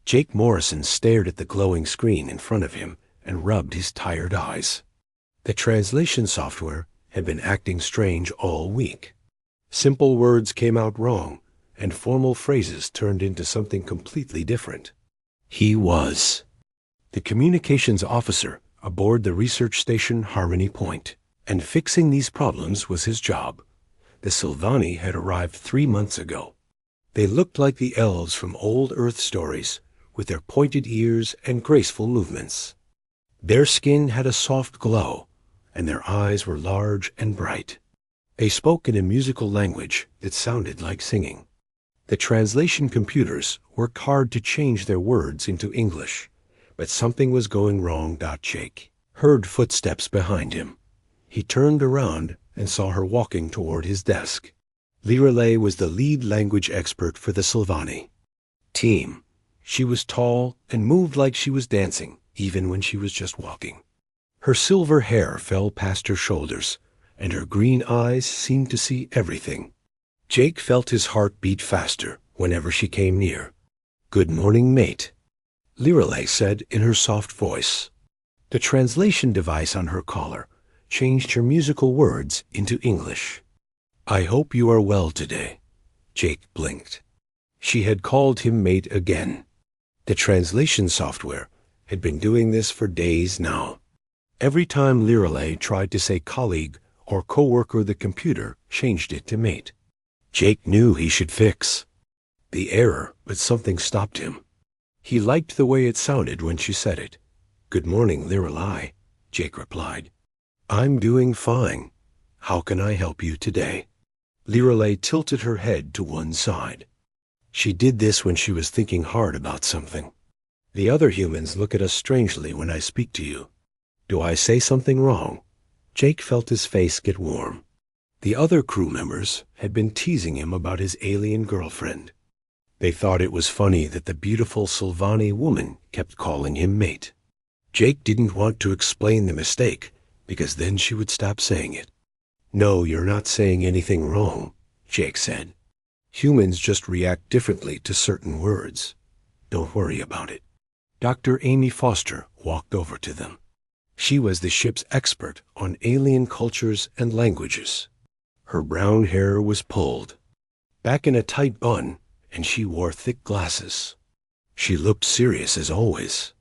Jake Morrison stared at the glowing screen in front of him and rubbed his tired eyes. The translation software had been acting strange all week. Simple words came out wrong, and formal phrases turned into something completely different. He was the communications officer aboard the research station Harmony Point, and fixing these problems was his job. The Sylvani had arrived 3 months ago. They looked like the elves from old Earth stories, with their pointed ears and graceful movements. Their skin had a soft glow, and their eyes were large and bright. They spoke in a musical language that sounded like singing. The translation computers worked hard to change their words into English, but something was going wrong. Jake heard footsteps behind him. He turned around and saw her walking toward his desk. Lirelei was the lead language expert for the Sylvani team. She was tall and moved like she was dancing, even when she was just walking. Her silver hair fell past her shoulders, and her green eyes seemed to see everything. Jake felt his heart beat faster whenever she came near. "Good morning, mate," Lirelei said in her soft voice. The translation device on her collar changed her musical words into English. "I hope you are well today." Jake blinked. She had called him mate again. The translation software had been doing this for days now. Every time Lirelei tried to say colleague or coworker, the computer changed it to mate. Jake knew he should fix the error, but something stopped him. He liked the way it sounded when she said it. "Good morning, Lirelei," Jake replied. "I'm doing fine. How can I help you today?" Lirelei tilted her head to one side. She did this when she was thinking hard about something. "The other humans look at us strangely when I speak to you. Do I say something wrong?" Jake felt his face get warm. The other crew members had been teasing him about his alien girlfriend. They thought it was funny that the beautiful Sylvani woman kept calling him mate. Jake didn't want to explain the mistake, because then she would stop saying it. "No, you're not saying anything wrong," Jake said. "Humans just react differently to certain words. Don't worry about it." Dr. Amy Foster walked over to them. She was the ship's expert on alien cultures and languages. Her brown hair was pulled back in a tight bun, and she wore thick glasses. She looked serious as always.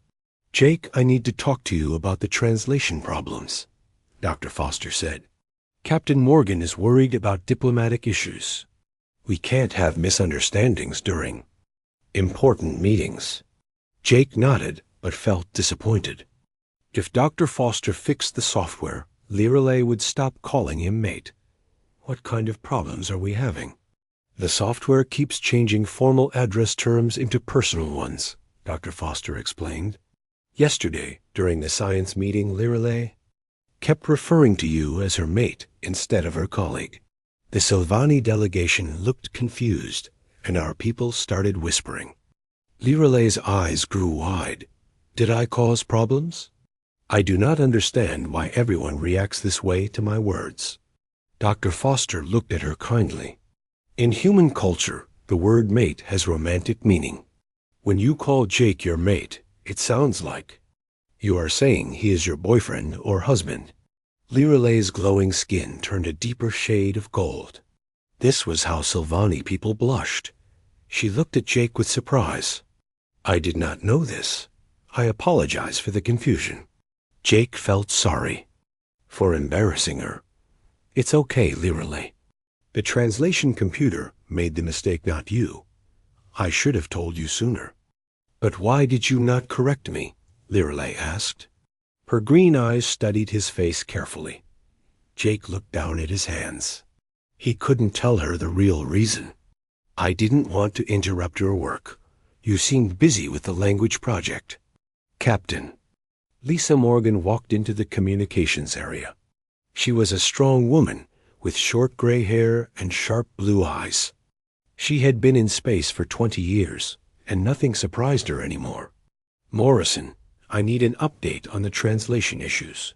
"Jake, I need to talk to you about the translation problems," Dr. Foster said. "Captain Morgan is worried about diplomatic issues. We can't have misunderstandings during important meetings." Jake nodded, but felt disappointed. If Dr. Foster fixed the software, Lirelei would stop calling him mate. "What kind of problems are we having?" "The software keeps changing formal address terms into personal ones," Dr. Foster explained. "Yesterday, during the science meeting, Lirelei kept referring to you as her mate instead of her colleague." The Sylvani delegation looked confused, and our people started whispering. Lirelei's eyes grew wide. "Did I cause problems? I do not understand why everyone reacts this way to my words." Dr. Foster looked at her kindly. "In human culture, the word mate has romantic meaning. When you call Jake your mate, it sounds like you are saying he is your boyfriend or husband." Lirelei's glowing skin turned a deeper shade of gold. This was how Sylvani people blushed. She looked at Jake with surprise. "I did not know this. I apologize for the confusion." Jake felt sorry for embarrassing her. "It's okay, Lirelei. The translation computer made the mistake, not you. I should have told you sooner." "But why did you not correct me?" Lirelei asked. Her green eyes studied his face carefully. Jake looked down at his hands. He couldn't tell her the real reason. "I didn't want to interrupt your work. You seemed busy with the language project." "Captain." Lisa Morgan walked into the communications area. She was a strong woman with short gray hair and sharp blue eyes. She had been in space for 20 years, and nothing surprised her anymore. "Morrison, I need an update on the translation issues.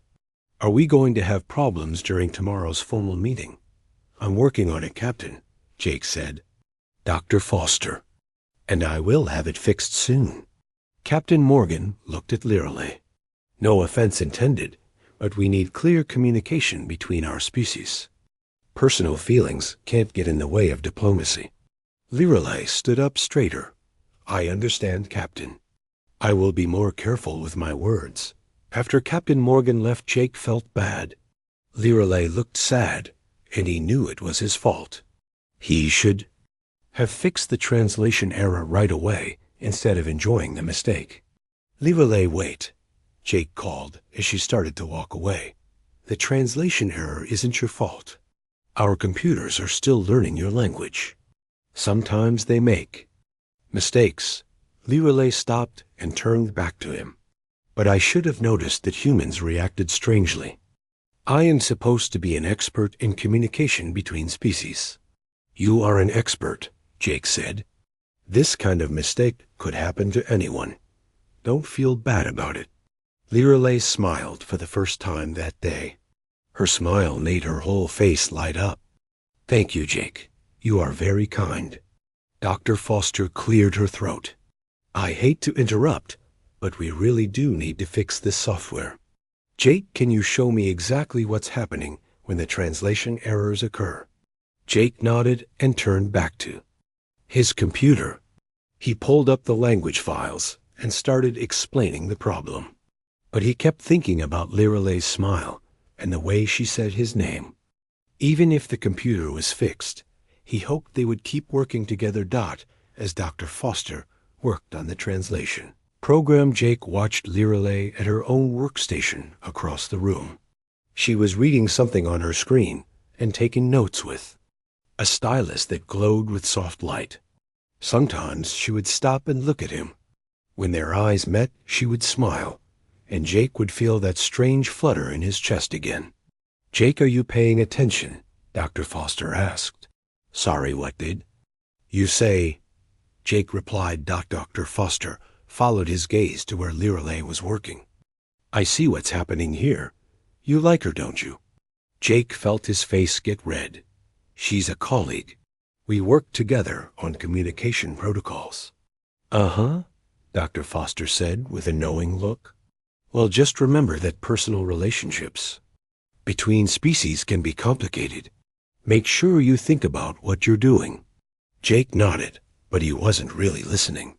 Are we going to have problems during tomorrow's formal meeting?" "I'm working on it, Captain," Jake said. "Dr. Foster. And I will have it fixed soon." Captain Morgan looked at Lireley. No offense intended, but we need clear communication between our species. Personal feelings can't get in the way of diplomacy. Lireley stood up straighter. I understand, Captain. I will be more careful with my words. After Captain Morgan left, Jake felt bad. Lireley looked sad, and he knew it was his fault. He should have fixed the translation error right away instead of enjoying the mistake. Lireley, wait, Jake called as she started to walk away. The translation error isn't your fault. Our computers are still learning your language. Sometimes they make mistakes. Lireley stopped and turned back to him. But I should have noticed that humans reacted strangely. I am supposed to be an expert in communication between species. You are an expert, Jake said. This kind of mistake could happen to anyone. Don't feel bad about it. Lireley smiled for the first time that day. Her smile made her whole face light up. Thank you, Jake. You are very kind. Dr. Foster cleared her throat. I hate to interrupt, but we really do need to fix this software. Jake, can you show me exactly what's happening when the translation errors occur? Jake nodded and turned back to his computer. He pulled up the language files and started explaining the problem. But he kept thinking about Lireley's smile and the way she said his name. Even if the computer was fixed, he hoped they would keep working together. As Dr. Foster worked on the translation program, Jake watched Lireley at her own workstation across the room. She was reading something on her screen and taking notes with a stylus that glowed with soft light. Sometimes she would stop and look at him. When their eyes met, she would smile, and Jake would feel that strange flutter in his chest again. Jake, are you paying attention? Dr. Foster asked. Sorry, what did? You say, Jake replied. Dr. Foster followed his gaze to where Lireley was working. I see what's happening here. You like her, don't you? Jake felt his face get red. She's a colleague. We work together on communication protocols. Uh-huh, Dr. Foster said with a knowing look. Well, just remember that personal relationships between species can be complicated. Make sure you think about what you're doing. Jake nodded, but he wasn't really listening.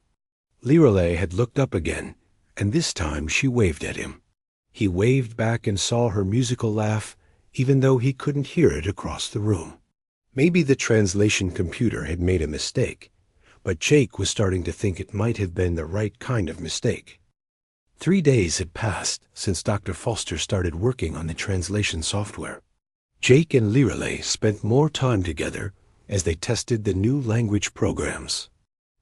Lireley had looked up again, and this time she waved at him. He waved back and saw her musical laugh, even though he couldn't hear it across the room. Maybe the translation computer had made a mistake, but Jake was starting to think it might have been the right kind of mistake. 3 days had passed since Dr. Foster started working on the translation software. Jake and Lireley spent more time together as they tested the new language programs.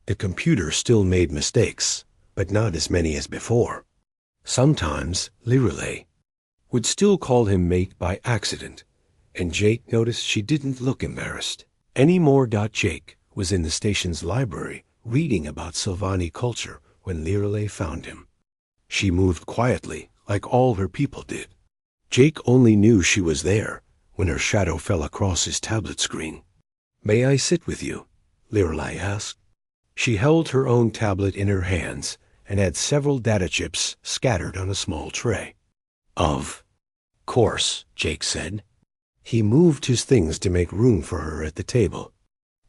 The computer still made mistakes, but not as many as before. Sometimes Lireley would still call him mate by accident, and Jake noticed she didn't look embarrassed anymore. Jake was in the station's library reading about Sylvani culture when Lireley found him. She moved quietly, like all her people did. Jake only knew she was there when her shadow fell across his tablet screen. May I sit with you? Lireley asked. She held her own tablet in her hands and had several data chips scattered on a small tray. Of course, Jake said. He moved his things to make room for her at the table.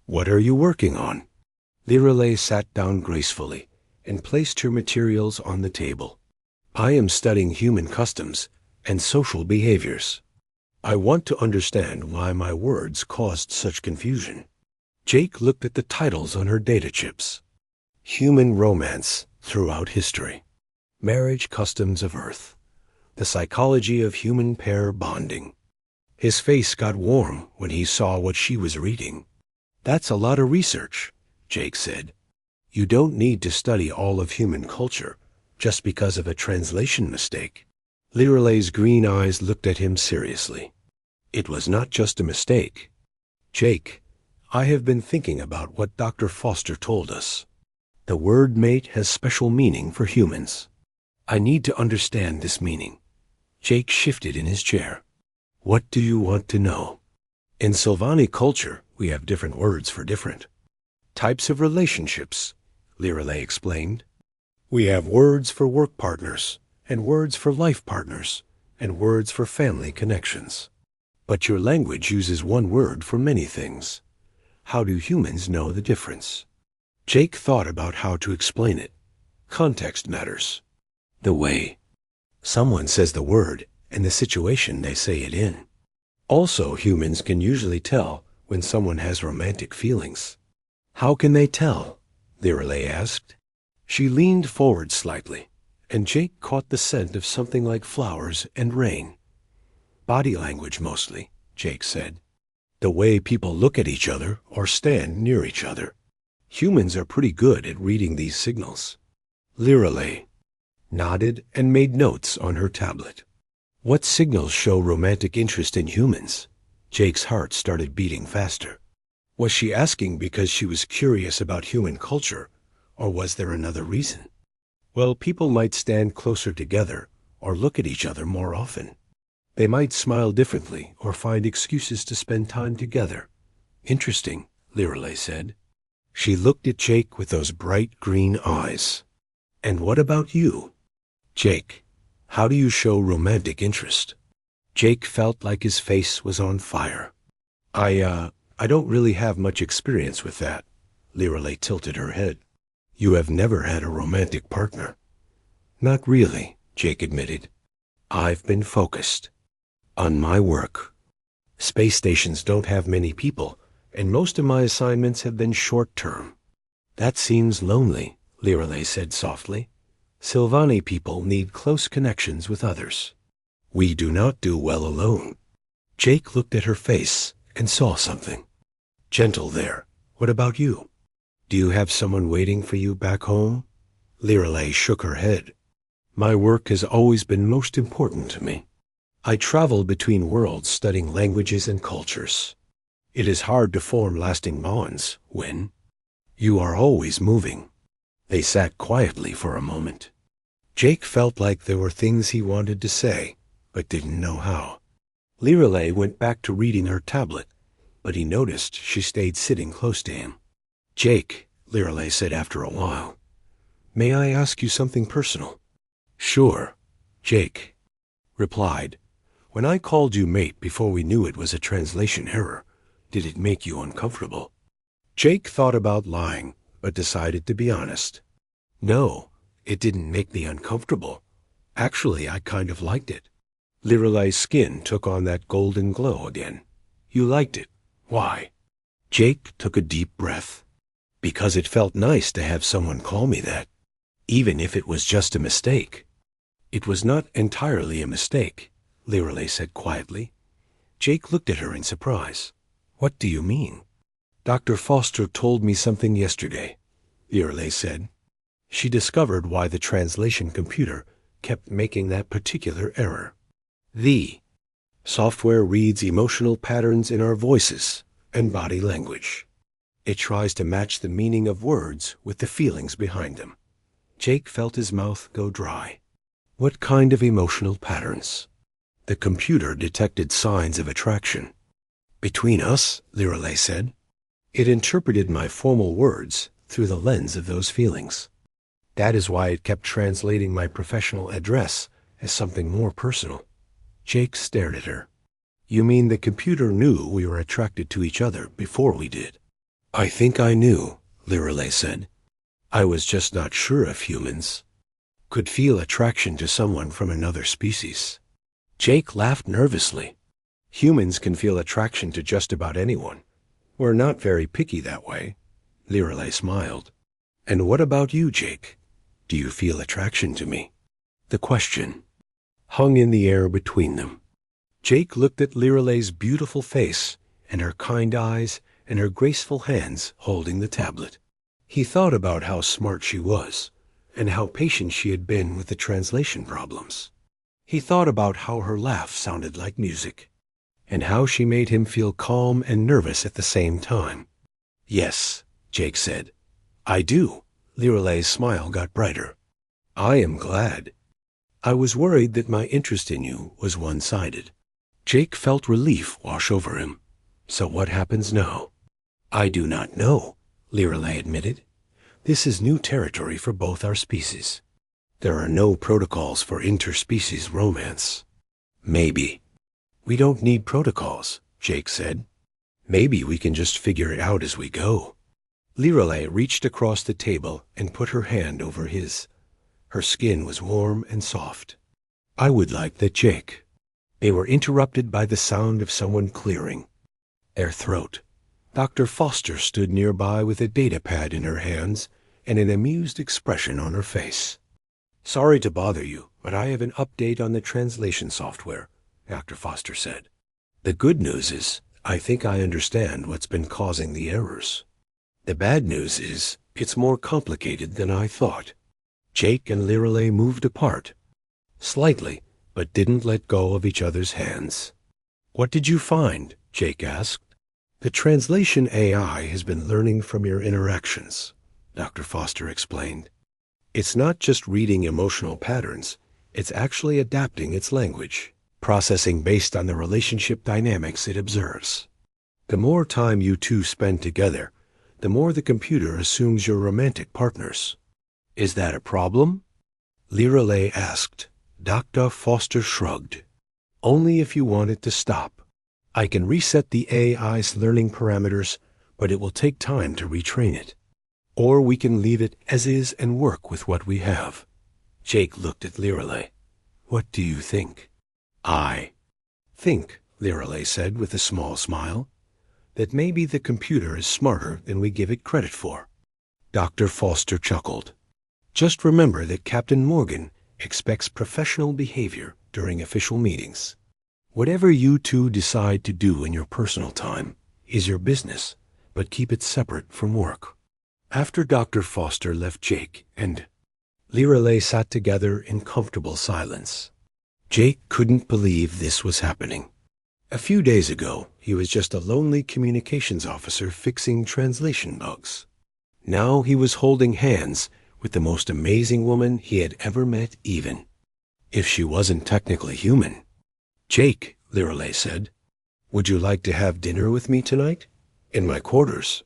What are you working on? Lireley sat down gracefully and placed her materials on the table. I am studying human customs and social behaviors. I want to understand why my words caused such confusion. Jake looked at the titles on her data chips. Human romance throughout history. Marriage customs of Earth. The psychology of human pair bonding. His face got warm when he saw what she was reading. That's a lot of research, Jake said. You don't need to study all of human culture just because of a translation mistake. Lireley's green eyes looked at him seriously. It was not just a mistake. Jake, I have been thinking about what Dr. Foster told us. The word mate has special meaning for humans. I need to understand this meaning. Jake shifted in his chair. What do you want to know? In Sylvani culture, we have different words for different types of relationships, Lireley explained. We have words for work partners, and words for life partners, and words for family connections. But your language uses one word for many things. How do humans know the difference? Jake thought about how to explain it. Context matters. The way someone says the word and the situation they say it in. Also, humans can usually tell when someone has romantic feelings. How can they tell? Lirelei asked. She leaned forward slightly, and Jake caught the scent of something like flowers and rain. Body language mostly, Jake said. The way people look at each other or stand near each other. Humans are pretty good at reading these signals. Lirelei nodded and made notes on her tablet. What signals show romantic interest in humans? Jake's heart started beating faster. Was she asking because she was curious about human culture, or was there another reason? Well, people might stand closer together or look at each other more often. They might smile differently or find excuses to spend time together. Interesting, Lirelei said. She looked at Jake with those bright green eyes. And what about you? Jake, how do you show romantic interest? Jake felt like his face was on fire. I don't really have much experience with that. Lirelei tilted her head. You have never had a romantic partner. Not really, Jake admitted. I've been focused on my work. Space stations don't have many people, and most of my assignments have been short-term. That seems lonely, Lirelei said softly. Sylvani people need close connections with others. We do not do well alone. Jake looked at her face and saw something. Gentle there. What about you? Do you have someone waiting for you back home? Lirelei shook her head. My work has always been most important to me. I travel between worlds studying languages and cultures. It is hard to form lasting bonds when you are always moving. They sat quietly for a moment. Jake felt like there were things he wanted to say, but didn't know how. Lirelei went back to reading her tablet, but he noticed she stayed sitting close to him. Jake, Lirelei said after a while, may I ask you something personal? Sure, Jake replied. When I called you mate before we knew it was a translation error, did it make you uncomfortable? Jake thought about lying, but decided to be honest. No, it didn't make me uncomfortable. Actually, I kind of liked it. Lirelei's skin took on that golden glow again. You liked it. Why? Jake took a deep breath. Because it felt nice to have someone call me that, even if it was just a mistake. It was not entirely a mistake, Lirelei said quietly. Jake looked at her in surprise. What do you mean? Dr. Foster told me something yesterday, Lirelei said. She discovered why the translation computer kept making that particular error. The software reads emotional patterns in our voices and body language. It tries to match the meaning of words with the feelings behind them. Jake felt his mouth go dry. What kind of emotional patterns? The computer detected signs of attraction. Between us, Lirelei said, it interpreted my formal words through the lens of those feelings. That is why it kept translating my professional address as something more personal. Jake stared at her. You mean the computer knew we were attracted to each other before we did? I think I knew, Lirelei said. I was just not sure if humans could feel attraction to someone from another species. Jake laughed nervously. Humans can feel attraction to just about anyone. We're not very picky that way. Lirelei smiled. And what about you, Jake? Do you feel attraction to me? The question hung in the air between them. Jake looked at Lirelei's beautiful face and her kind eyes and her graceful hands holding the tablet. He thought about how smart she was and how patient she had been with the translation problems. He thought about how her laugh sounded like music and how she made him feel calm and nervous at the same time. Yes, Jake said. I do. Lirelei's smile got brighter. I am glad. I was worried that my interest in you was one-sided. Jake felt relief wash over him. So what happens now? I do not know, Lirelei admitted. This is new territory for both our species. There are no protocols for interspecies romance. Maybe. We don't need protocols, Jake said. Maybe we can just figure it out as we go. Lirale reached across the table and put her hand over his. Her skin was warm and soft. I would like that, Jake. They were interrupted by the sound of someone clearing their throat. Dr. Foster stood nearby with a data pad in her hands and an amused expression on her face. Sorry to bother you, but I have an update on the translation software, Dr. Foster said. The good news is, I think I understand what's been causing the errors. The bad news is, it's more complicated than I thought. Jake and Lirale moved apart, slightly, but didn't let go of each other's hands. What did you find? Jake asked. The translation AI has been learning from your interactions, Dr. Foster explained. It's not just reading emotional patterns, it's actually adapting its language, processing based on the relationship dynamics it observes. The more time you two spend together, the more the computer assumes you're romantic partners. Is that a problem? Lirale asked. Dr. Foster shrugged. Only if you want it to stop. I can reset the AI's learning parameters, but it will take time to retrain it. Or we can leave it as is and work with what we have. Jake looked at Lirale. What do you think? I think, Lirale said with a small smile, that maybe the computer is smarter than we give it credit for. Dr. Foster chuckled. Just remember that Captain Morgan expects professional behavior during official meetings. Whatever you two decide to do in your personal time is your business, but keep it separate from work. After Dr. Foster left Jake and Lirale sat together in comfortable silence. Jake couldn't believe this was happening. A few days ago, he was just a lonely communications officer fixing translation bugs. Now he was holding hands with the most amazing woman he had ever met even. If she wasn't technically human. Jake, Lirale said, would you like to have dinner with me tonight? In my quarters.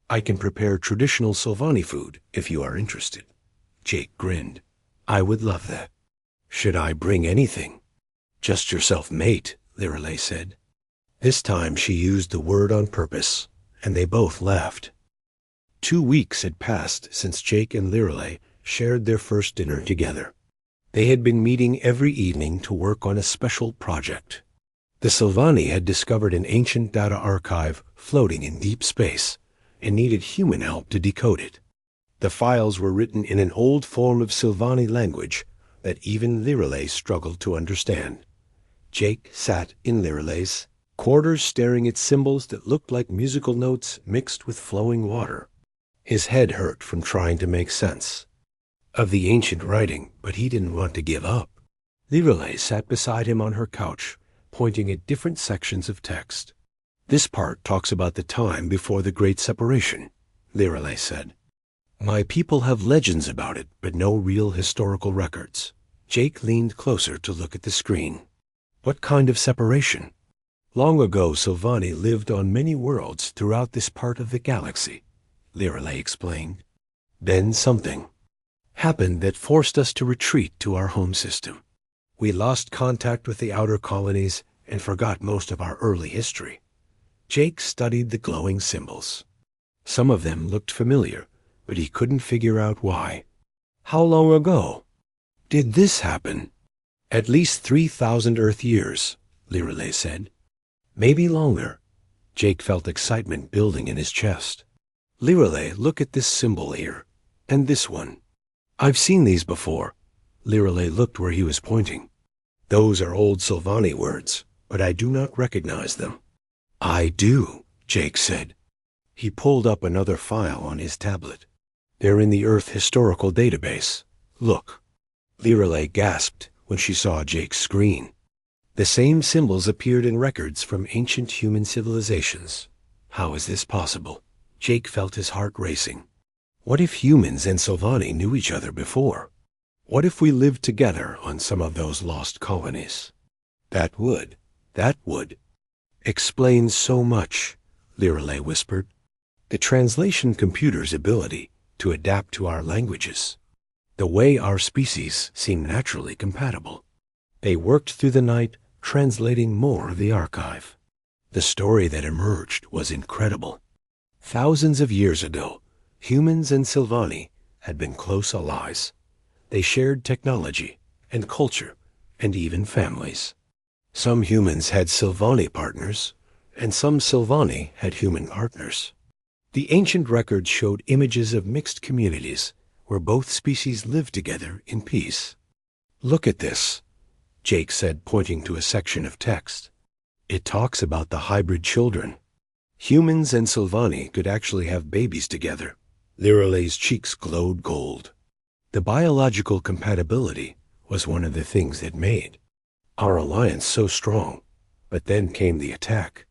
I can prepare traditional Sylvani food if you are interested. Jake grinned. I would love that. Should I bring anything? Just yourself, mate, Lirale said. This time she used the word on purpose, and they both laughed. 2 weeks had passed since Jake and Lirale shared their first dinner together. They had been meeting every evening to work on a special project. The Sylvani had discovered an ancient data archive floating in deep space and needed human help to decode it. The files were written in an old form of Sylvani language that even Lirale struggled to understand. Jake sat in Lirale's quarters staring at symbols that looked like musical notes mixed with flowing water. His head hurt from trying to make sense of the ancient writing, but he didn't want to give up. Lirale sat beside him on her couch, pointing at different sections of text. This part talks about the time before the Great Separation, Lirale said. My people have legends about it, but no real historical records. Jake leaned closer to look at the screen. What kind of separation? Long ago, Sylvani lived on many worlds throughout this part of the galaxy, Lirale explained. Then something happened that forced us to retreat to our home system. We lost contact with the outer colonies and forgot most of our early history. Jake studied the glowing symbols. Some of them looked familiar, but he couldn't figure out why. How long ago did this happen? At least 3,000 Earth years, Lirale said. Maybe longer. Jake felt excitement building in his chest. Lirale, look at this symbol here, and this one. I've seen these before. Lirale looked where he was pointing. Those are old Sylvani words, but I do not recognize them. I do, Jake said. He pulled up another file on his tablet. They're in the Earth Historical Database. Look. Lirale gasped when she saw Jake's screen. The same symbols appeared in records from ancient human civilizations. How is this possible? Jake felt his heart racing. What if humans and Sylvani knew each other before? What if we lived together on some of those lost colonies? That would explain so much, Lirale whispered. The translation computer's ability to adapt to our languages. The way our species seemed naturally compatible. They worked through the night, translating more of the archive. The story that emerged was incredible. Thousands of years ago, humans and Sylvani had been close allies. They shared technology and culture and even families. Some humans had Sylvani partners, and some Sylvani had human partners. The ancient records showed images of mixed communities where both species lived together in peace. "Look at this," Jake said, pointing to a section of text. "It talks about the hybrid children. Humans and Sylvani could actually have babies together." Liralay's cheeks glowed gold. The biological compatibility was one of the things that made our alliance so strong. But then came the attack.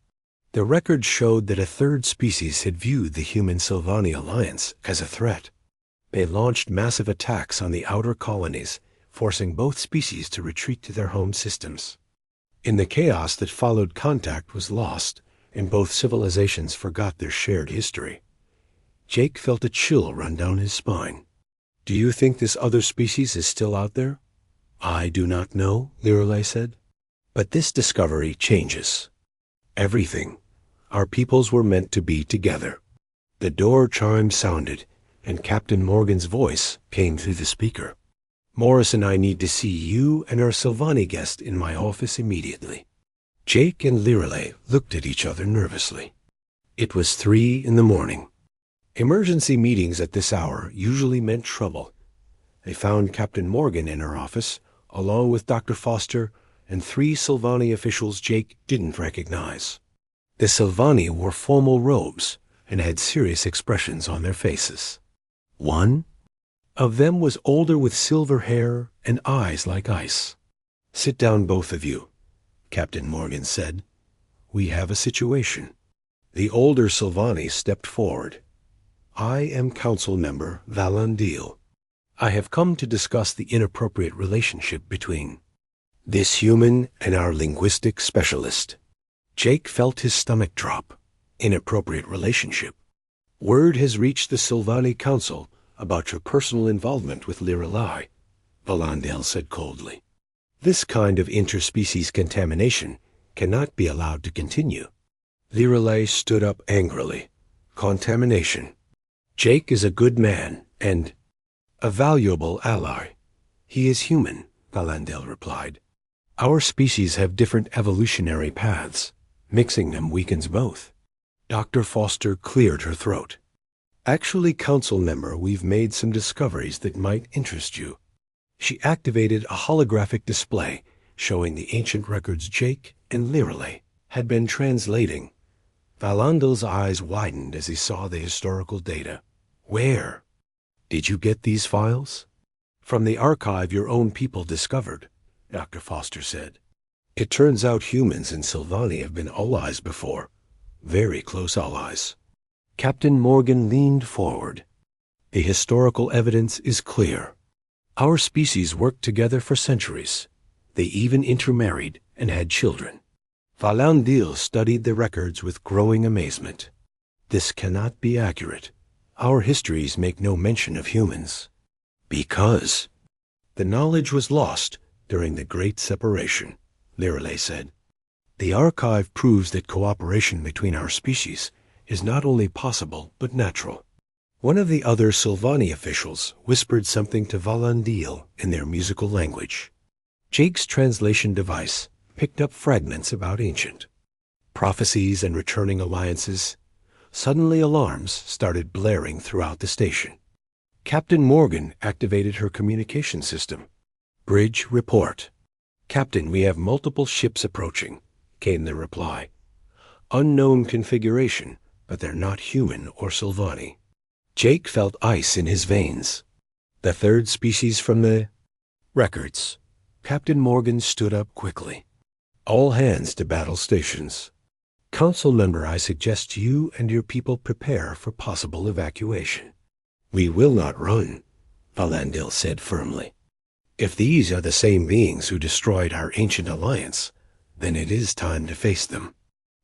The records showed that a third species had viewed the human-Sylvani alliance as a threat. They launched massive attacks on the outer colonies, forcing both species to retreat to their home systems. In the chaos that followed, contact was lost, and both civilizations forgot their shared history. Jake felt a chill run down his spine. "Do you think this other species is still out there?" "I do not know," Liralay said. "But this discovery changes everything. Our peoples were meant to be together." The door chime sounded, and Captain Morgan's voice came through the speaker. "Morris and I need to see you and our Sylvani guest in my office immediately." Jake and Liralay looked at each other nervously. It was 3 in the morning. Emergency meetings at this hour usually meant trouble. They found Captain Morgan in her office, along with Dr. Foster and 3 Sylvani officials Jake didn't recognize. The Sylvani wore formal robes and had serious expressions on their faces. One of them was older, with silver hair and eyes like ice. "Sit down, both of you," Captain Morgan said. "We have a situation." The older Sylvani stepped forward. "I am Council Member Valandil. I have come to discuss the inappropriate relationship between this human and our linguistic specialist." Jake felt his stomach drop. Inappropriate relationship. "Word has reached the Sylvani Council about your personal involvement with Liralay," Valandil said coldly. "This kind of interspecies contamination cannot be allowed to continue." Liralay stood up angrily. "Contamination? Jake is a good man and a valuable ally. He is human," Valandil replied. "Our species have different evolutionary paths. Mixing them weakens both." Dr. Foster cleared her throat. "Actually, Council Member, we've made some discoveries that might interest you." She activated a holographic display showing the ancient records Jake and Liralay had been translating. Valandil's eyes widened as he saw the historical data. "Where did you get these files?" "From the archive your own people discovered," Dr. Foster said. "It turns out humans and Sylvani have been allies before. Very close allies." Captain Morgan leaned forward. "The historical evidence is clear. Our species worked together for centuries. They even intermarried and had children." Valandil studied the records with growing amazement. "This cannot be accurate. Our histories make no mention of humans." "Because the knowledge was lost during the Great Separation," Liralay said. "The archive proves that cooperation between our species is not only possible but natural." One of the other Sylvani officials whispered something to Valandil in their musical language. Jake's translation device picked up fragments about ancient prophecies and returning alliances. Suddenly alarms started blaring throughout the station. Captain Morgan activated her communication system. "Bridge report." "Captain, we have multiple ships approaching," came the reply. "Unknown configuration, but they're not human or Sylvani." Jake felt ice in his veins. "The third species from the records." Captain Morgan stood up quickly. "All hands to battle stations. Council Member, I suggest you and your people prepare for possible evacuation." "We will not run," Valandil said firmly. "If these are the same beings who destroyed our ancient alliance, then it is time to face them."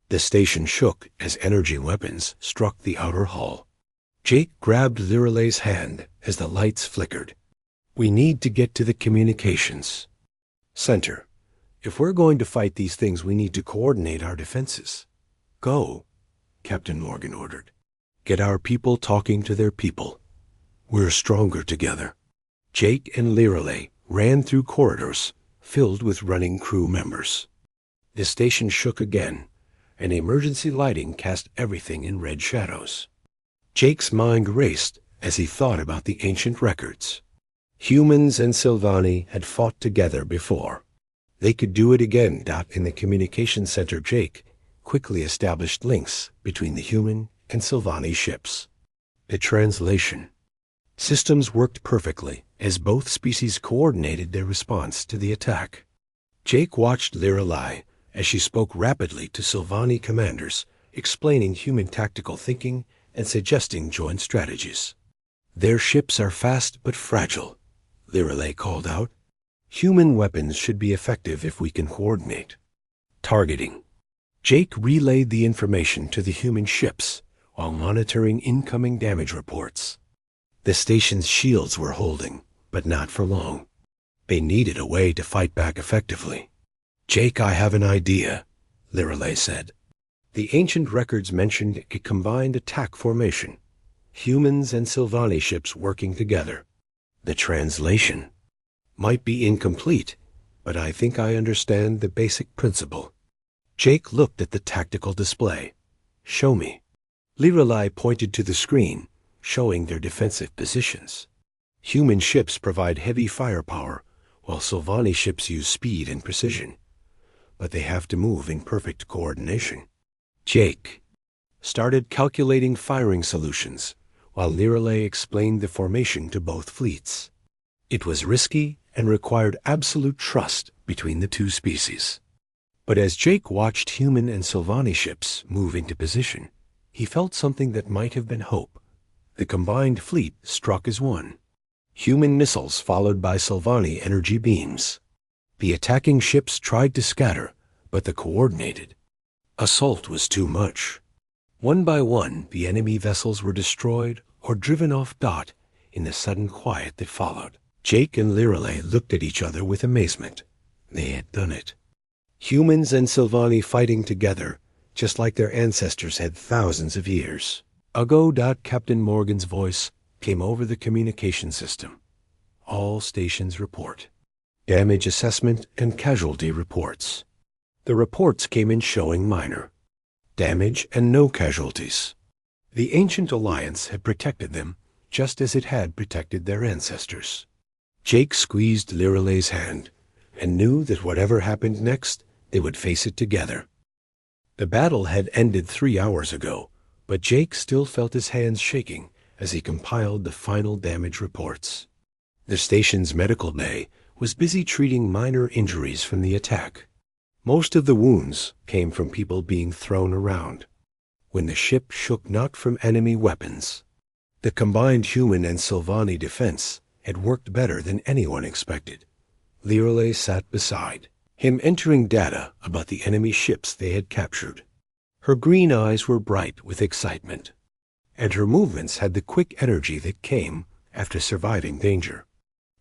The station shook as energy weapons struck the outer hull. Jake grabbed Liralay's hand as the lights flickered. We need to get to the communications center. If we're going to fight these things, we need to coordinate our defenses. Go, Captain Morgan ordered. Get our people talking to their people. We're stronger together. Jake and Liralay ran through corridors filled with running crew members. The station shook again, and emergency lighting cast everything in red shadows. Jake's mind raced as he thought about the ancient records. Humans and Sylvani had fought together before. They could do it again. In the communication center, Jake quickly established links between the human and Sylvani ships. The translation. Systems worked perfectly as both species coordinated their response to the attack. Jake watched Liralay as she spoke rapidly to Sylvani commanders, explaining human tactical thinking and suggesting joint strategies. Their ships are fast but fragile, Liralay called out. Human weapons should be effective if we can coordinate. Targeting. Jake relayed the information to the human ships while monitoring incoming damage reports. The station's shields were holding, but not for long. They needed a way to fight back effectively. Jake, I have an idea, Liralay said. The ancient records mentioned a combined attack formation, humans and Sylvani ships working together. The translation might be incomplete, but I think I understand the basic principle. Jake looked at the tactical display. Show me. Liralay pointed to the screen, showing their defensive positions. Human ships provide heavy firepower, while Sylvani ships use speed and precision. But they have to move in perfect coordination. Jake started calculating firing solutions, while Liralay explained the formation to both fleets. It was risky and required absolute trust between the two species. But as Jake watched human and Sylvani ships move into position, he felt something that might have been hope. The combined fleet struck as one. Human missiles followed by Sylvani energy beams. The attacking ships tried to scatter, but the coordinated assault was too much. One by one, the enemy vessels were destroyed or driven off in the sudden quiet that followed. Jake and Liralay looked at each other with amazement. They had done it. Humans and Sylvani fighting together, just like their ancestors had thousands of years ago. Captain Morgan's voice came over the communication system. All stations report. Damage assessment and casualty reports. The reports came in showing minor damage and no casualties. The ancient alliance had protected them just as it had protected their ancestors. Jake squeezed Liralay's hand and knew that whatever happened next, they would face it together. The battle had ended 3 hours ago, but Jake still felt his hands shaking as he compiled the final damage reports. The station's medical bay was busy treating minor injuries from the attack. Most of the wounds came from people being thrown around. When the ship shook not from enemy weapons, the combined human and Sylvani defense had worked better than anyone expected. Liralay sat beside him, entering data about the enemy ships they had captured. Her green eyes were bright with excitement, and her movements had the quick energy that came after surviving danger.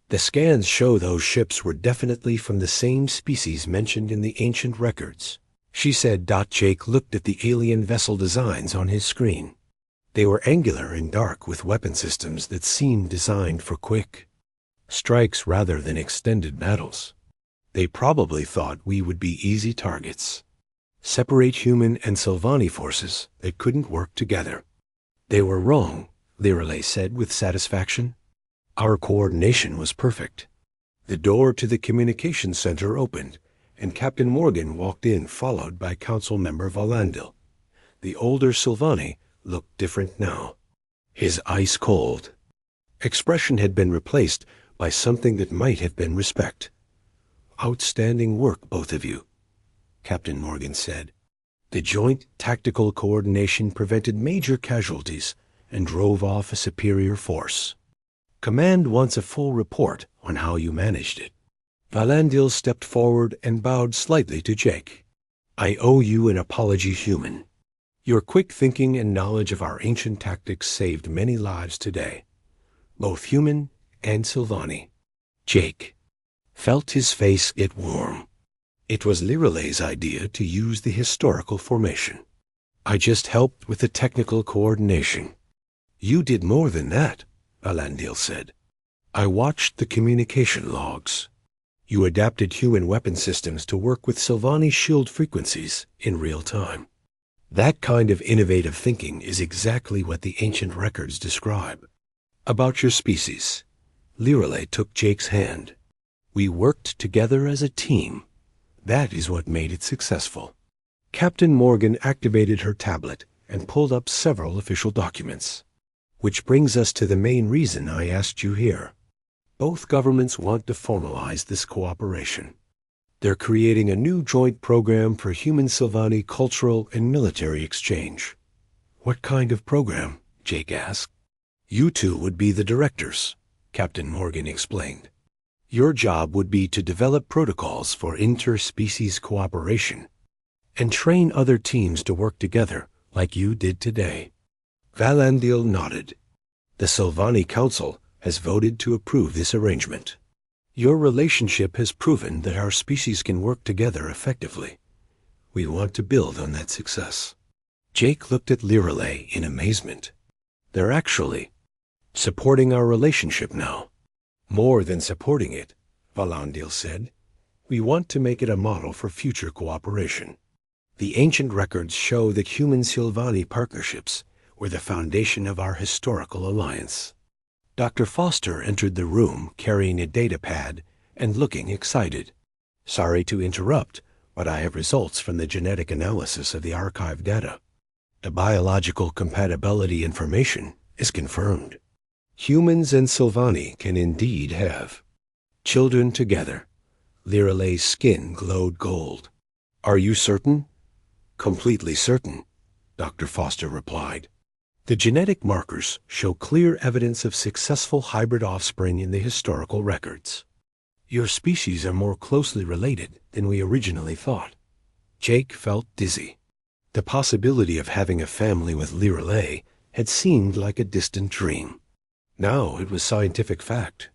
The scans show those ships were definitely from the same species mentioned in the ancient records, she said. Jake looked at the alien vessel designs on his screen. They were angular and dark with weapon systems that seemed designed for quick strikes rather than extended battles. They probably thought we would be easy targets. Separate human and Sylvani forces that couldn't work together. They were wrong, Liralay said with satisfaction. Our coordination was perfect. The door to the communications center opened, and Captain Morgan walked in, followed by Council Member Valandil. The older Sylvani looked different now. His ice-cold expression had been replaced by something that might have been respect. Outstanding work, both of you, Captain Morgan said. The joint tactical coordination prevented major casualties and drove off a superior force. Command wants a full report on how you managed it. Valandil stepped forward and bowed slightly to Jake. I owe you an apology, human. Your quick thinking and knowledge of our ancient tactics saved many lives today, both human and Sylvani. Jake felt his face get warm. It was Liralay's idea to use the historical formation. I just helped with the technical coordination. You did more than that, Valandil said. I watched the communication logs. You adapted human weapon systems to work with Sylvani's shield frequencies in real time. That kind of innovative thinking is exactly what the ancient records describe. About your species, Liralay took Jake's hand. We worked together as a team. That is what made it successful. Captain Morgan activated her tablet and pulled up several official documents. Which brings us to the main reason I asked you here. Both governments want to formalize this cooperation. They're creating a new joint program for human-Sylvani cultural and military exchange. What kind of program? Jake asked. You two would be the directors, Captain Morgan explained. Your job would be to develop protocols for interspecies cooperation and train other teams to work together like you did today. Valandil nodded. The Sylvani Council has voted to approve this arrangement. Your relationship has proven that our species can work together effectively. We want to build on that success. Jake looked at Liralay in amazement. They're actually supporting our relationship now. More than supporting it, Valandil said. We want to make it a model for future cooperation. The ancient records show that human-Sylvani partnerships were the foundation of our historical alliance. Dr. Foster entered the room carrying a data pad and looking excited. Sorry to interrupt, but I have results from the genetic analysis of the archive data. The biological compatibility information is confirmed. Humans and Sylvani can indeed have children together. Liralay's skin glowed gold. Are you certain? Completely certain, Dr. Foster replied. The genetic markers show clear evidence of successful hybrid offspring in the historical records. Your species are more closely related than we originally thought. Jake felt dizzy. The possibility of having a family with Liralay had seemed like a distant dream. Now it was scientific fact.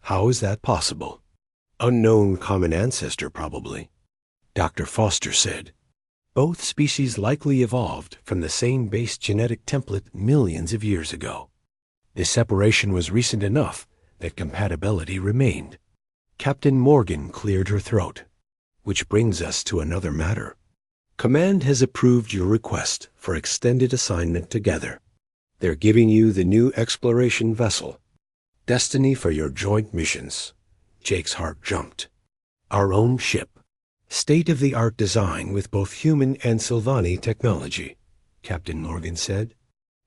How is that possible? Unknown common ancestor, probably, Dr. Foster said. Both species likely evolved from the same base genetic template millions of years ago. The separation was recent enough that compatibility remained. Captain Morgan cleared her throat. Which brings us to another matter. Command has approved your request for extended assignment together. They're giving you the new exploration vessel, Destiny, for your joint missions. Jake's heart jumped. Our own ship. State-of-the-art design with both human and Sylvani technology, Captain Morgan said.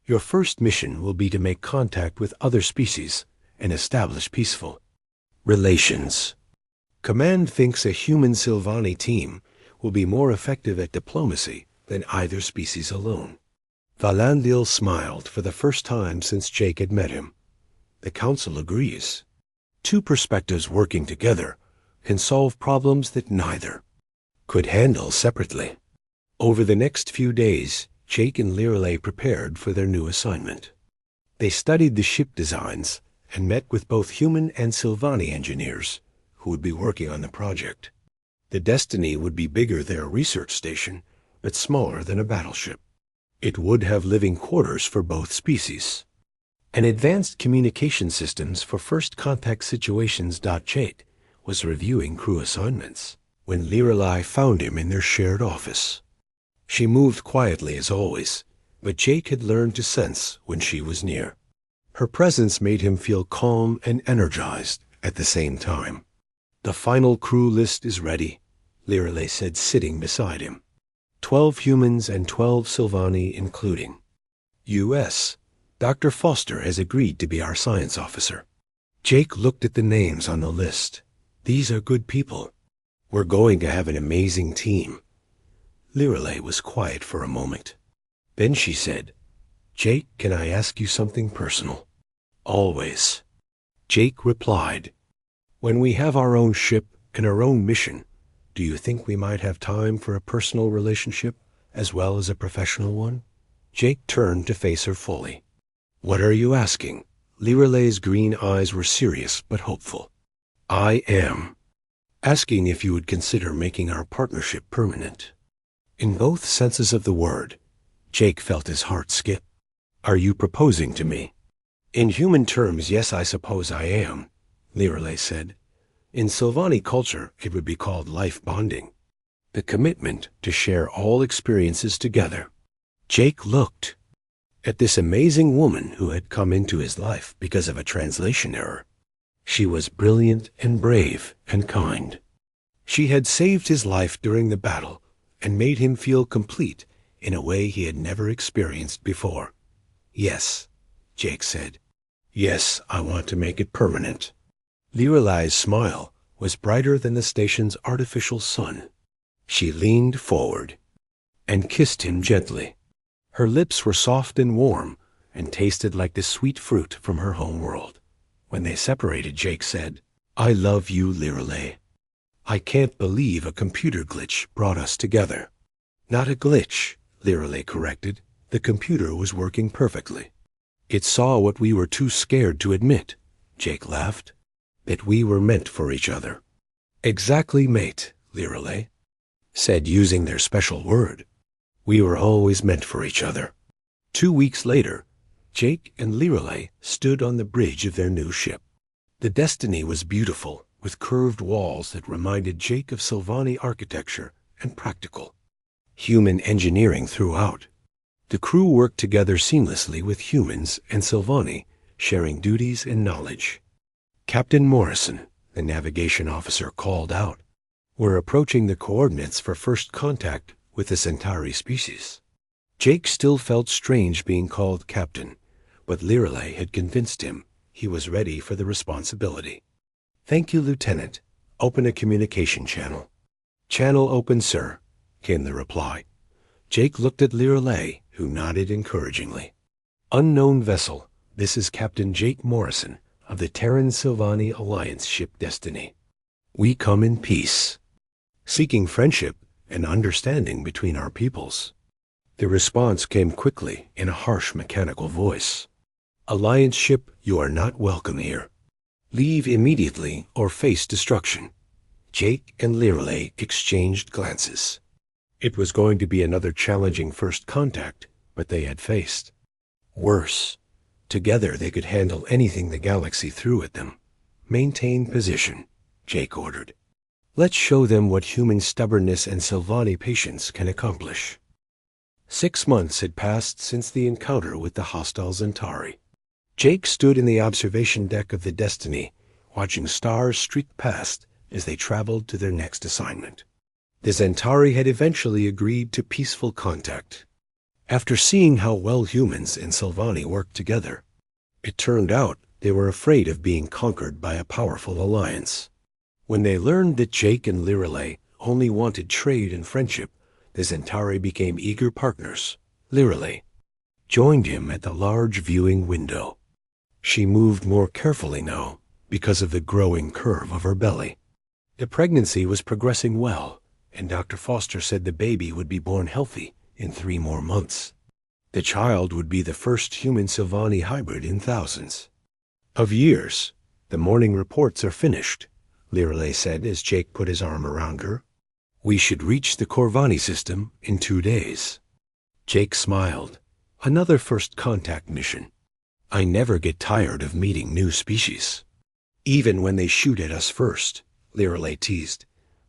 Your first mission will be to make contact with other species and establish peaceful relations. Command thinks a human-Sylvani team will be more effective at diplomacy than either species alone. Valandil smiled for the first time since Jake had met him. The Council agrees. Two perspectives working together can solve problems that neither could handle separately. Over the next few days, Jake and Liralay prepared for their new assignment. They studied the ship designs and met with both human and Sylvani engineers who would be working on the project. The Destiny would be bigger than a research station, but smaller than a battleship. It would have living quarters for both species and advanced communication systems for first contact situations. Jake was reviewing crew assignments when Liralay found him in their shared office. She moved quietly as always, but Jake had learned to sense when she was near. Her presence made him feel calm and energized at the same time. The final crew list is ready, Liralay said, sitting beside him. 12 humans and 12 Sylvani, including U.S. Dr. Foster has agreed to be our science officer. Jake looked at the names on the list. These are good people. We're going to have an amazing team. Liralay was quiet for a moment. Then she said, Jake, can I ask you something personal? Always. Jake replied, when we have our own ship and our own mission, do you think we might have time for a personal relationship as well as a professional one? Jake turned to face her fully. What are you asking? Liralay's green eyes were serious but hopeful. I am asking if you would consider making our partnership permanent. In both senses of the word, Jake felt his heart skip. Are you proposing to me? In human terms, yes, I suppose I am, Liralay said. In Sylvani culture, it would be called life bonding. The commitment to share all experiences together. Jake looked at this amazing woman who had come into his life because of a translation error. She was brilliant and brave and kind. She had saved his life during the battle and made him feel complete in a way he had never experienced before. Yes, Jake said. Yes, I want to make it permanent. Liralay's smile was brighter than the station's artificial sun. She leaned forward and kissed him gently. Her lips were soft and warm and tasted like the sweet fruit from her home world. When they separated, Jake said, I love you, Liralay. I can't believe a computer glitch brought us together. Not a glitch, Liralay corrected. The computer was working perfectly. It saw what we were too scared to admit, Jake laughed, that we were meant for each other. Exactly, mate, Liralay said, using their special word. We were always meant for each other. 2 weeks later, Jake and Liralay stood on the bridge of their new ship. The Destiny was beautiful, with curved walls that reminded Jake of Sylvani architecture and practical human engineering throughout. The crew worked together seamlessly with humans and Sylvani, sharing duties and knowledge. Captain Morrison, the navigation officer, called out, We're approaching the coordinates for first contact with the Centauri species. Jake still felt strange being called captain, but Liralay had convinced him he was ready for the responsibility. Thank you, Lieutenant. Open a communication channel. Channel open, sir, came the reply. Jake looked at Liralay, who nodded encouragingly. Unknown vessel, this is Captain Jake Morrison of the Terran Sylvani Alliance ship Destiny. We come in peace, seeking friendship and understanding between our peoples. The response came quickly in a harsh mechanical voice. Alliance ship, you are not welcome here. Leave immediately or face destruction. Jake and Liralay exchanged glances. It was going to be another challenging first contact, but they had faced worse. Together they could handle anything the galaxy threw at them. Maintain position, Jake ordered. Let's show them what human stubbornness and Sylvani patience can accomplish. 6 months had passed since the encounter with the hostile Centauri. Jake stood in the observation deck of the Destiny, watching stars streak past as they traveled to their next assignment. The Centauri had eventually agreed to peaceful contact. After seeing how well humans and Sylvani worked together, it turned out they were afraid of being conquered by a powerful alliance. When they learned that Jake and Liralay only wanted trade and friendship, the Centauri became eager partners. Liralay joined him at the large viewing window. She moved more carefully now because of the growing curve of her belly. The pregnancy was progressing well, and Dr. Foster said the baby would be born healthy in 3 more months. The child would be the first human-Sylvani hybrid in thousands of years. The morning reports are finished, Liralay said as Jake put his arm around her. We should reach the Corvani system in 2 days. Jake smiled. Another first contact mission. I never get tired of meeting new species. Even when they shoot at us first, Liralay teased.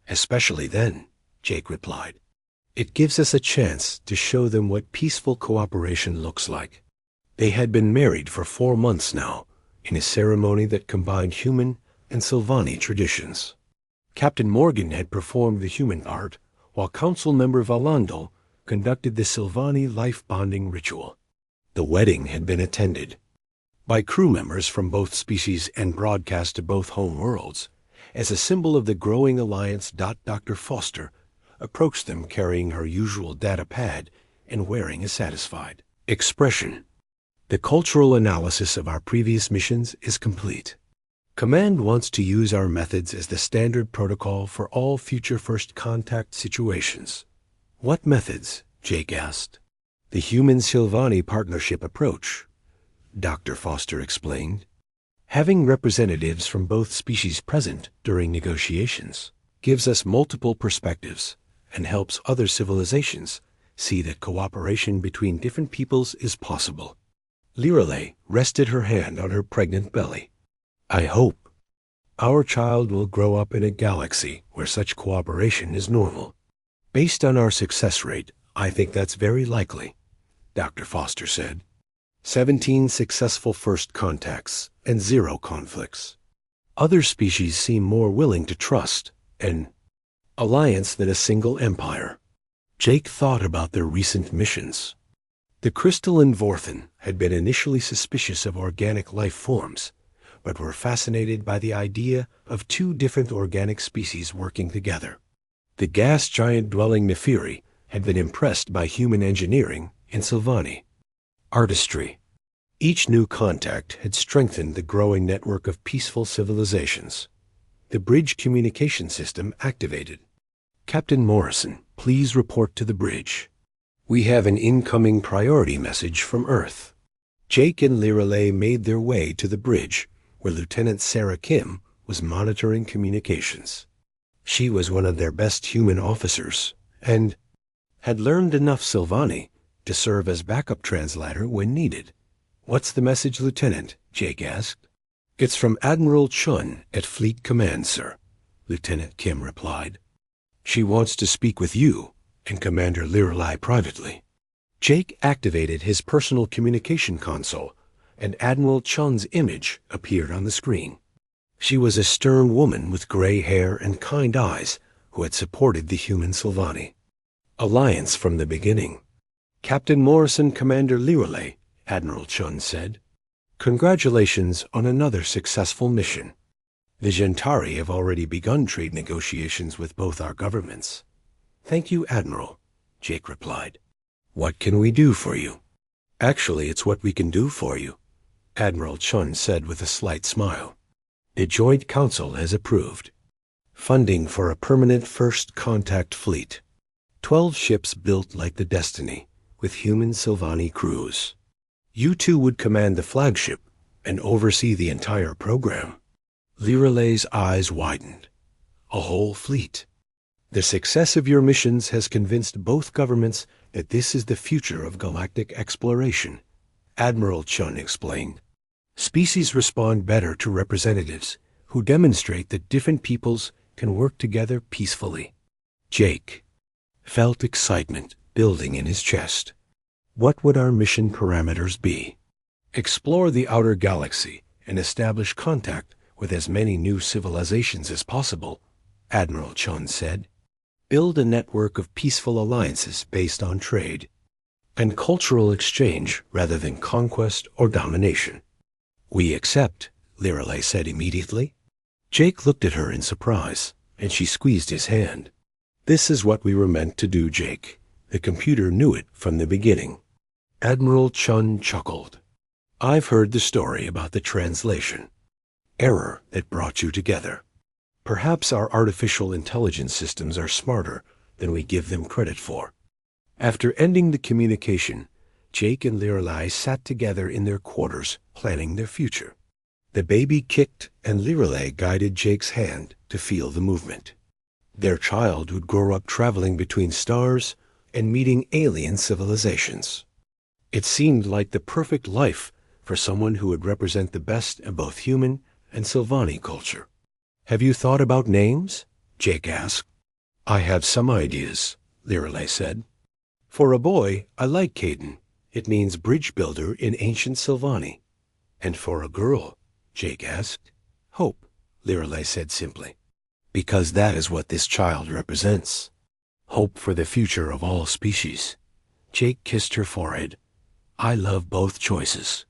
Especially then, Jake replied. It gives us a chance to show them what peaceful cooperation looks like. They had been married for 4 months now, in a ceremony that combined human and Sylvani traditions. Captain Morgan had performed the human part, while Council Member Valando conducted the Sylvani life-bonding ritual. The wedding had been attended by crew members from both species and broadcast to both home worlds. As a symbol of the growing alliance, Dr. Foster approached them carrying her usual data pad and wearing a satisfied expression. The cultural analysis of our previous missions is complete. Command wants to use our methods as the standard protocol for all future first contact situations. What methods Jake asked. The Human-Sylvani Partnership Approach, Dr. Foster explained. Having representatives from both species present during negotiations gives us multiple perspectives and helps other civilizations see that cooperation between different peoples is possible. Lirelei rested her hand on her pregnant belly. I hope our child will grow up in a galaxy where such cooperation is normal. Based on our success rate, I think that's very likely, Dr. Foster said. 17 successful first contacts and 0 conflicts. Other species seem more willing to trust an alliance than a single empire. Jake thought about their recent missions. The crystalline Vorthan had been initially suspicious of organic life forms, but were fascinated by the idea of 2 different organic species working together. The gas giant dwelling Nephiri had been impressed by human engineering in Sylvani. Artistry. Each new contact had strengthened the growing network of peaceful civilizations. The bridge communication system activated. Captain Morrison, please report to the bridge. We have an incoming priority message from Earth. Jake and Lirelei made their way to the bridge, where Lieutenant Sarah Kim was monitoring communications. She was one of their best human officers, and had learned enough Sylvani to serve as backup translator when needed. What's the message, Lieutenant? Jake asked. It's from Admiral Chun at Fleet Command, sir, Lieutenant Kim replied. She wants to speak with you and Commander Lirelei privately. Jake activated his personal communication console, and Admiral Chun's image appeared on the screen. She was a stern woman with gray hair and kind eyes who had supported the human Sylvani. Alliance from the beginning. Captain Morrison, Commander Lirelei, Admiral Chun said. Congratulations on another successful mission. The Gentari have already begun trade negotiations with both our governments. Thank you, Admiral, Jake replied. What can we do for you? Actually, it's what we can do for you, Admiral Chun said with a slight smile. The Joint Council has approved funding for a permanent first contact fleet. 12 ships built like the Destiny, with human Sylvani crews. You two would command the flagship and oversee the entire program. Lirelei's eyes widened. A whole fleet. The success of your missions has convinced both governments that this is the future of galactic exploration, Admiral Chun explained. Species respond better to representatives who demonstrate that different peoples can work together peacefully. Jake felt excitement building in his chest. What would our mission parameters be? Explore the outer galaxy and establish contact with as many new civilizations as possible, Admiral Chun said. Build a network of peaceful alliances based on trade and cultural exchange rather than conquest or domination. We accept, Lirelei said immediately. Jake looked at her in surprise, and she squeezed his hand. This is what we were meant to do, Jake. The computer knew it from the beginning. Admiral Chun chuckled. I've heard the story about the translation error that brought you together. Perhaps our artificial intelligence systems are smarter than we give them credit for. After ending the communication, Jake and Lirelei sat together in their quarters, planning their future. The baby kicked, and Lirelei guided Jake's hand to feel the movement. Their child would grow up traveling between stars and meeting alien civilizations. It seemed like the perfect life for someone who would represent the best of both human and Sylvani culture. Have you thought about names? Jake asked. I have some ideas, Lirelei said. For a boy, I like Caden. It means bridge builder in ancient Sylvani. And for a girl, Jake asked. Hope, Lirelei said simply. Because that is what this child represents. Hope for the future of all species. Jake kissed her forehead. I love both choices.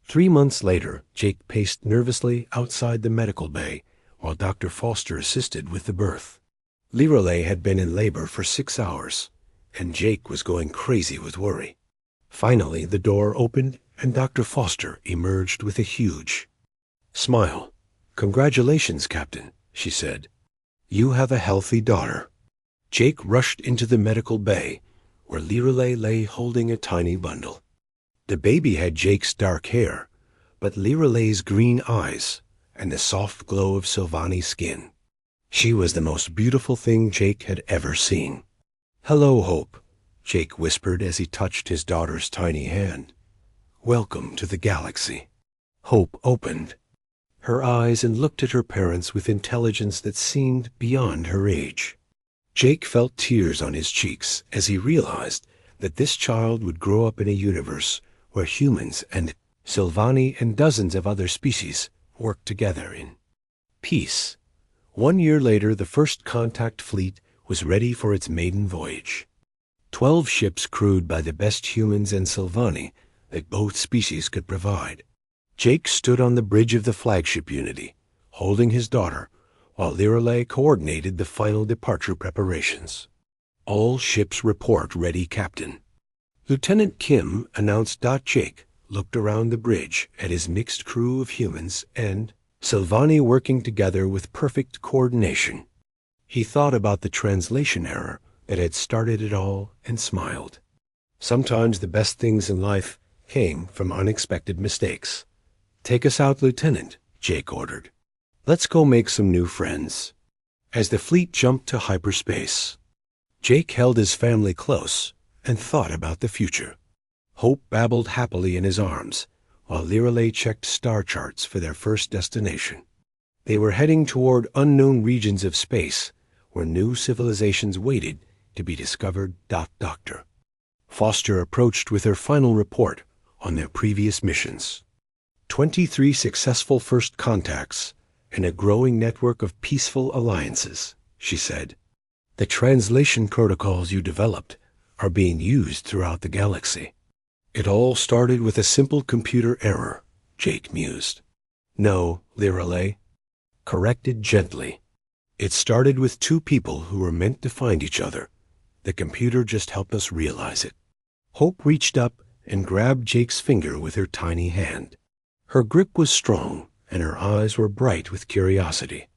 3 months later, Jake paced nervously outside the medical bay while Dr. Foster assisted with the birth. Lirelei had been in labor for 6 hours, and Jake was going crazy with worry. Finally, the door opened, and Dr. Foster emerged with a huge smile. Congratulations, Captain, she said. You have a healthy daughter. Jake rushed into the medical bay, where Lirelei lay holding a tiny bundle. The baby had Jake's dark hair, but Lirelei's green eyes and the soft glow of Silvani's skin. She was the most beautiful thing Jake had ever seen. "Hello, Hope," Jake whispered as he touched his daughter's tiny hand. "Welcome to the galaxy." Hope opened her eyes and looked at her parents with intelligence that seemed beyond her age. Jake felt tears on his cheeks as he realized that this child would grow up in a universe where humans and Silvani and dozens of other species worked together in peace. 1 year later, the first contact fleet was ready for its maiden voyage. 12 ships crewed by the best humans and Silvani that both species could provide. Jake stood on the bridge of the flagship Unity, holding his daughter, while Lirelei coordinated the final departure preparations. "All ships report ready, Captain." Lieutenant Kim announced. Jake looked around the bridge at his mixed crew of humans and Silvani working together with perfect coordination. He thought about the translation error that had started it all and smiled. Sometimes the best things in life came from unexpected mistakes. "Take us out, Lieutenant," Jake ordered. "Let's go make some new friends." As the fleet jumped to hyperspace, Jake held his family close and thought about the future. Hope babbled happily in his arms, while Lirelei checked star charts for their first destination. They were heading toward unknown regions of space where new civilizations waited to be discovered. Dr. Foster approached with her final report on their previous missions. 23 successful first contacts and a growing network of peaceful alliances, she said. "The translation protocols you developed are being used throughout the galaxy." "It all started with a simple computer error," Jake mused. "No, Lirelei corrected gently. It started with 2 people who were meant to find each other. The computer just helped us realize it." Hope reached up and grabbed Jake's finger with her tiny hand. Her grip was strong, and her eyes were bright with curiosity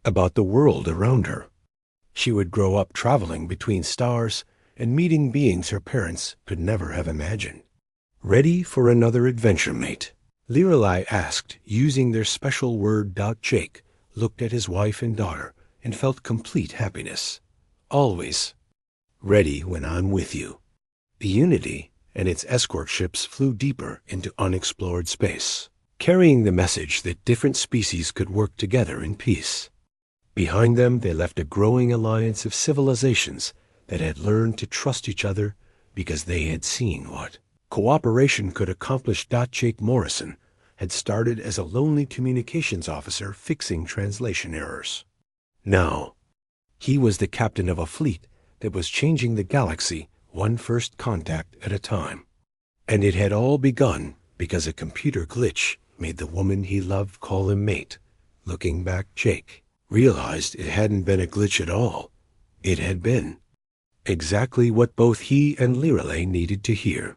about the world around her. She would grow up traveling between stars and meeting beings her parents could never have imagined. "Ready for another adventure, mate?" Lirelei asked, using their special word. Jake looked at his wife and daughter and felt complete happiness. "Always ready when I'm with you." The Unity and its escort ships flew deeper into unexplored space, carrying the message that different species could work together in peace. Behind them, they left a growing alliance of civilizations that had learned to trust each other because they had seen what cooperation could accomplish. Jake Morrison had started as a lonely communications officer fixing translation errors. Now, he was the captain of a fleet that was changing the galaxy one first contact at a time. And it had all begun because a computer glitch made the woman he loved call him mate. Looking back, Jake realized it hadn't been a glitch at all. It had been exactly what both he and Lirelei needed to hear.